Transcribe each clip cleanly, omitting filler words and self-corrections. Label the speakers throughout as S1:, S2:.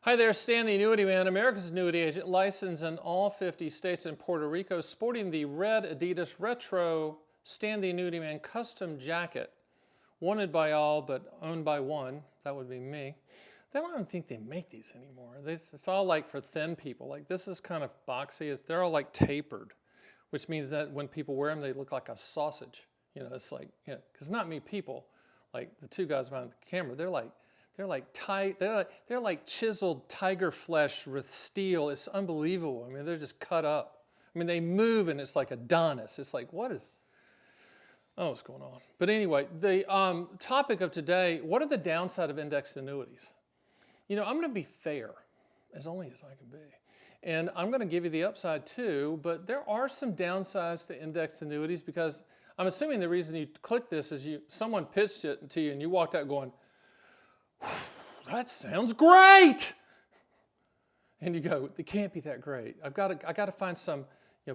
S1: Hi there, Stan the Annuity Man, America's annuity agent, licensed in all 50 states and Puerto Rico, sporting the red Adidas Retro Stan the Annuity Man custom jacket. Wanted by all, but owned by one. That would be me. I don't even think they make these anymore. It's all like for thin people. Like this is kind of boxy. They're all like tapered, which means that when people wear them, they look like a sausage. You know, it's like, yeah, because not me people, like the two guys behind the camera, they're like chiseled tiger flesh with steel. It's unbelievable. I mean, they're just cut up. I mean, they move and it's like Adonis. It's like, what's going on? But anyway, the topic of today, what are the downside of indexed annuities? You know, I'm going to be fair, as only as I can be. And I'm going to give you the upside too, but there are some downsides to indexed annuities because I'm assuming the reason you clicked this is someone pitched it to you and you walked out going, that sounds great. And you go, it can't be that great. I got to find some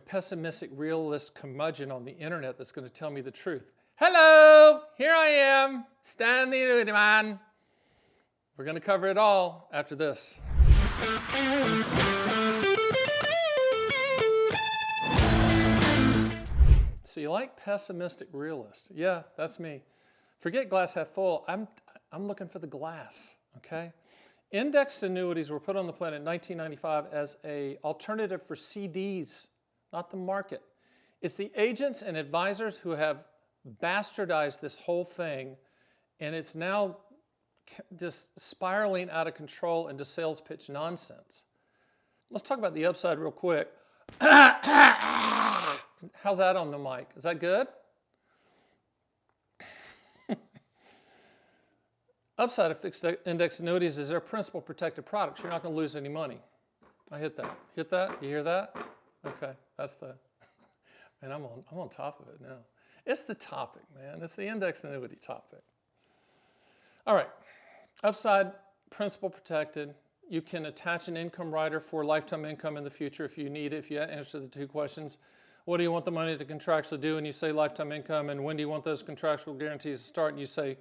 S1: pessimistic realist curmudgeon on the internet that's going to tell me the truth. Hello, here I am, Stan the Annuity Man. We're going to cover it all after this. So you like pessimistic realist? Yeah, that's me. Forget glass half full. I'm looking for the glass, okay? Indexed annuities were put on the planet in 1995 as an alternative for CDs, not the market. It's the agents and advisors who have bastardized this whole thing, and it's now just spiraling out of control into sales pitch nonsense. Let's talk about the upside real quick. How's that on the mic? Is that good? Upside of fixed index annuities is they're principal protected products. You're not going to lose any money. I hit that. Hit that? You hear that? Okay, that's the. Man, I'm on top of it now. It's the topic, man. It's the index annuity topic. All right. Upside, principal protected. You can attach an income rider for lifetime income in the future if you need it, if you answer the two questions. What do you want the money to contractually do? And you say lifetime income. And when do you want those contractual guarantees to start? And you say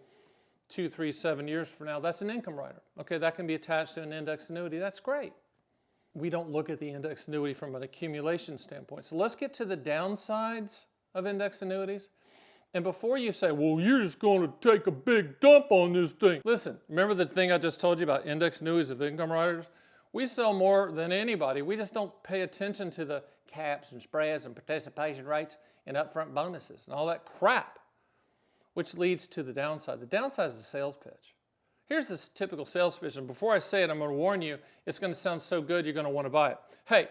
S1: 2, 3, 7 years from now. That's an income rider. Okay, that can be attached to an index annuity. That's great. We don't look at the index annuity from an accumulation standpoint. So let's get to the downsides of index annuities. And before you say, well, you're just going to take a big dump on this thing. Listen, remember the thing I just told you about index annuities of income riders? We sell more than anybody. We just don't pay attention to the caps and spreads and participation rates and upfront bonuses and all that crap, which leads to the downside. The downside is the sales pitch. Here's this typical sales pitch, and before I say it, I'm going to warn you, it's going to sound so good you're going to want to buy it. Hey,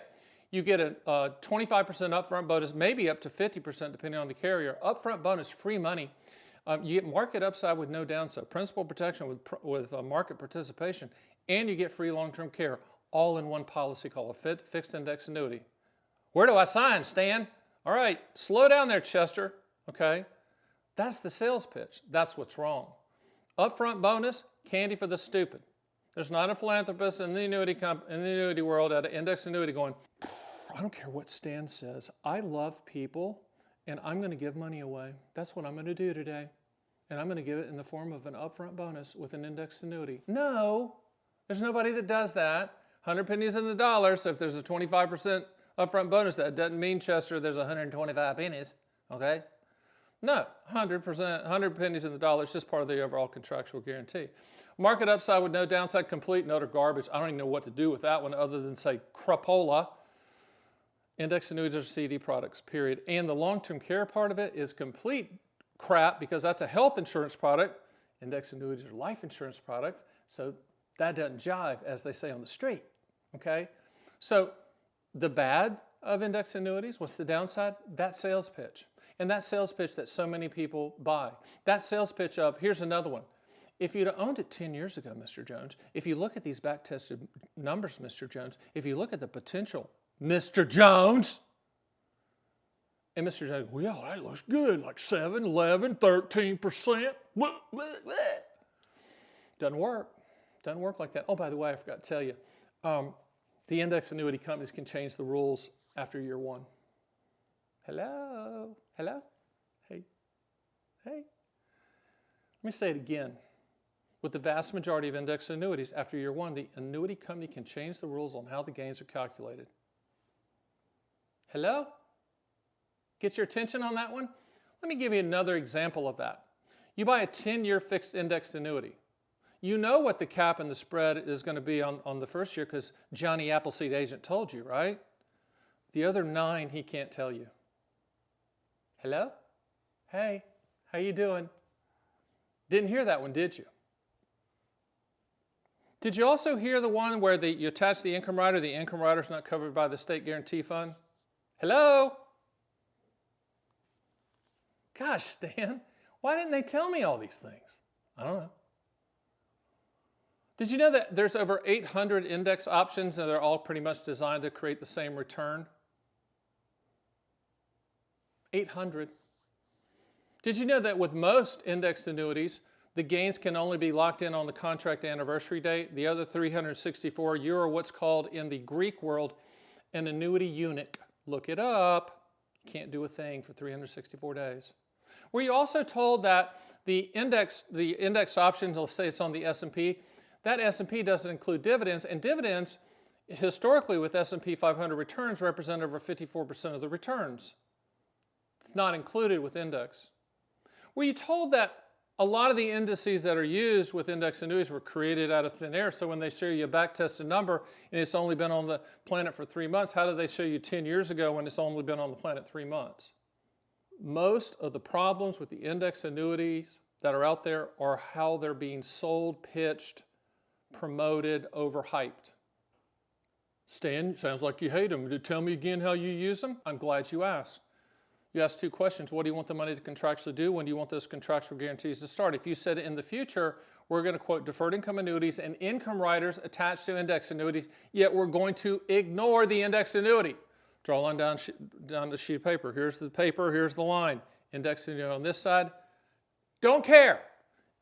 S1: you get a 25% upfront bonus, maybe up to 50% depending on the carrier. Upfront bonus, free money. You get market upside with no downside, principal protection with market participation, and you get free long-term care, all in one policy called a fixed index annuity. Where do I sign, Stan? All right, slow down there, Chester, okay? That's the sales pitch. That's what's wrong. Upfront bonus, candy for the stupid. There's not a philanthropist in the annuity world at an index annuity going, I don't care what Stan says. I love people, and I'm going to give money away. That's what I'm going to do today. And I'm going to give it in the form of an upfront bonus with an indexed annuity. No, there's nobody that does that. 100 pennies in the dollar, so if there's a 25% upfront bonus, that doesn't mean, Chester, there's 125 pennies, okay? No, 100%, 100 pennies in the dollar. It's just part of the overall contractual guarantee. Market upside with no downside, complete and utter garbage. I don't even know what to do with that one other than say crapola. Index annuities are CD products, period. And the long-term care part of it is complete crap because that's a health insurance product. Index annuities are life insurance products, so that doesn't jive, as they say on the street, okay? So the bad of index annuities, what's the downside? That sales pitch. And that sales pitch that so many people buy. That sales pitch of, here's another one. If you'd owned it 10 years ago, Mr. Jones, if you look at these back-tested numbers, Mr. Jones, if you look at the potential, Mr. Jones, and Mr. Jones, well, yeah, that looks good, like 7, 11, 13%. Doesn't work. Doesn't work like that. Oh, by the way, I forgot to tell you, the index annuity companies can change the rules after year 1. Hello? Hello? Hey? Hey? Let me say it again. With the vast majority of indexed annuities, after year 1, the annuity company can change the rules on how the gains are calculated. Hello? Get your attention on that one? Let me give you another example of that. You buy a 10-year fixed indexed annuity. You know what the cap and the spread is going to be on the first year because Johnny Appleseed agent told you, right? The other 9 he can't tell you. Hello? Hey, how you doing? Didn't hear that one, did you? Did you also hear the one where you attach the income rider is not covered by the state guarantee fund? Hello? Gosh, Stan, why didn't they tell me all these things? I don't know. Did you know that there's over 800 index options and they're all pretty much designed to create the same return? 800. Did you know that with most indexed annuities, the gains can only be locked in on the contract anniversary date? The other 364, you're what's called in the Greek world an annuity eunuch. Look it up. You can't do a thing for 364 days. Were you also told that the index options, let's say it's on the S&P, that S&P doesn't include dividends, and dividends historically with S&P 500 returns represent over 54% of the returns. It's not included with index. Were you told that a lot of the indices that are used with index annuities were created out of thin air, so when they show you a back-tested number and it's only been on the planet for 3 months, how did they show you 10 years ago when it's only been on the planet 3 months? Most of the problems with the index annuities that are out there are how they're being sold, pitched, promoted, overhyped. Stan, sounds like you hate them. Tell me again how you use them. I'm glad you asked. You asked 2 questions. What do you want the money to contractually do? When do you want those contractual guarantees to start? If you said in the future, we're going to quote deferred income annuities and income riders attached to indexed annuities, yet we're going to ignore the indexed annuity. Draw a line down the sheet of paper. Here's the paper, here's the line. Indexed annuity on this side, don't care.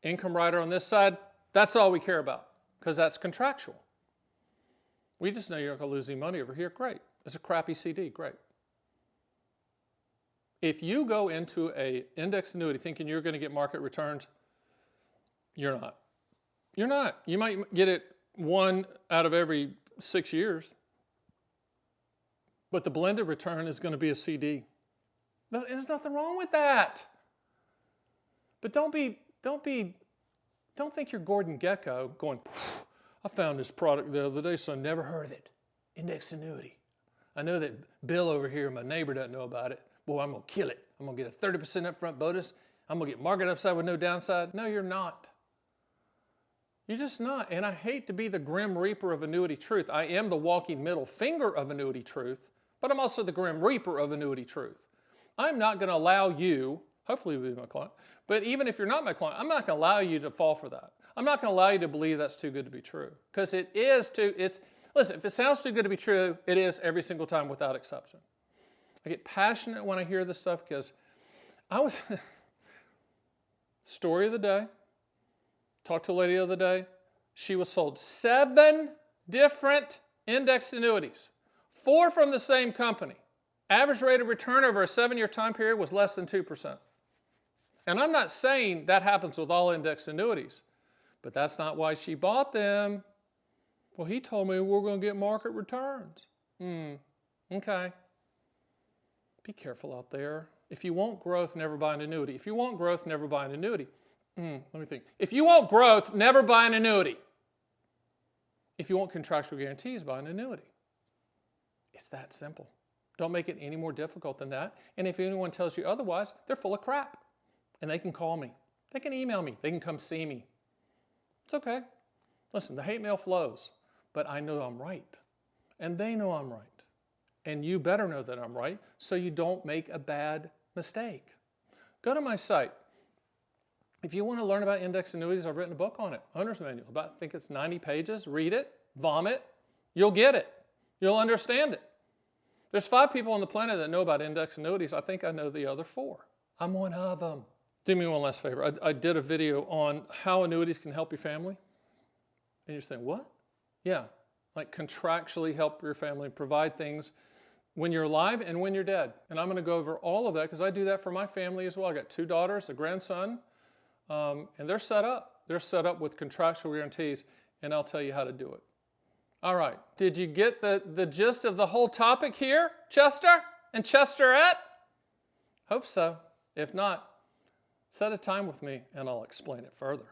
S1: Income rider on this side, that's all we care about because that's contractual. We just know you're not going to lose any money over here. Great. It's a crappy CD. Great. If you go into an indexed annuity thinking you're going to get market returns, you're not. You're not. You might get it 1 out of every 6 years, but the blended return is going to be a CD. There's nothing wrong with that. But don't think you're Gordon Gekko going, I found this product the other day, so I never heard of it. Indexed annuity. I know that Bill over here, my neighbor, doesn't know about it. Boy, I'm going to kill it. I'm going to get a 30% upfront bonus. I'm going to get market upside with no downside. No, you're not. You're just not. And I hate to be the grim reaper of annuity truth. I am the walking middle finger of annuity truth, but I'm also the grim reaper of annuity truth. I'm not going to allow you, hopefully you'll be my client, but even if you're not my client, I'm not going to allow you to fall for that. I'm not going to allow you to believe that's too good to be true. Because it is listen, if it sounds too good to be true, it is every single time without exception. I get passionate when I hear this stuff because story of the day, talked to a lady the other day, she was sold 7 different indexed annuities, 4 from the same company. Average rate of return over a 7-year time period was less than 2%. And I'm not saying that happens with all indexed annuities, but that's not why she bought them. Well, he told me we're going to get market returns. Okay. Be careful out there. If you want growth, never buy an annuity. If you want growth, never buy an annuity. Let me think. If you want growth, never buy an annuity. If you want contractual guarantees, buy an annuity. It's that simple. Don't make it any more difficult than that. And if anyone tells you otherwise, they're full of crap. And they can call me. They can email me. They can come see me. It's okay. Listen, the hate mail flows, but I know I'm right. And they know I'm right. And you better know that I'm right so you don't make a bad mistake. Go to my site. If you want to learn about index annuities, I've written a book on it, Owner's Manual. I think it's 90 pages. Read it, vomit. You'll get it. You'll understand it. There's 5 people on the planet that know about index annuities. I think I know the other 4. I'm one of them. Do me one last favor. I did a video on how annuities can help your family. And you're saying, what? Yeah, like contractually help your family, provide things when you're alive and when you're dead. And I'm going to go over all of that because I do that for my family as well. I got 2 daughters, a grandson, and they're set up. They're set up with contractual guarantees, and I'll tell you how to do it. All right, did you get the gist of the whole topic here, Chester and Chesterette? Hope so. If not, set a time with me and I'll explain it further.